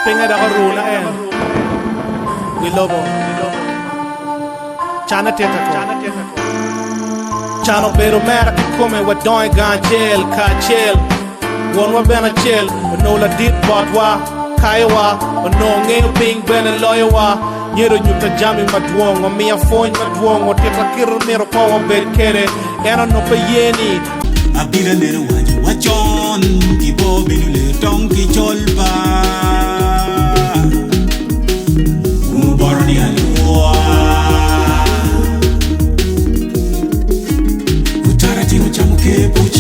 Pinga da Runa and we lobo. Chana teta Chano pero mera come with doing gun jail, ka chill. One wa bena chill, but no la deep Batwa, Kaiwa, but no ngeo ping ben and lawyer wa. Nyero nyuta jami madwong, o mia phone madwong, o teta kiro mero kwa bed kere, ena no pa yeni. Abira nero wachon, kibo binule tong kicholba. Uborni alua. Utara tino chamuke puch.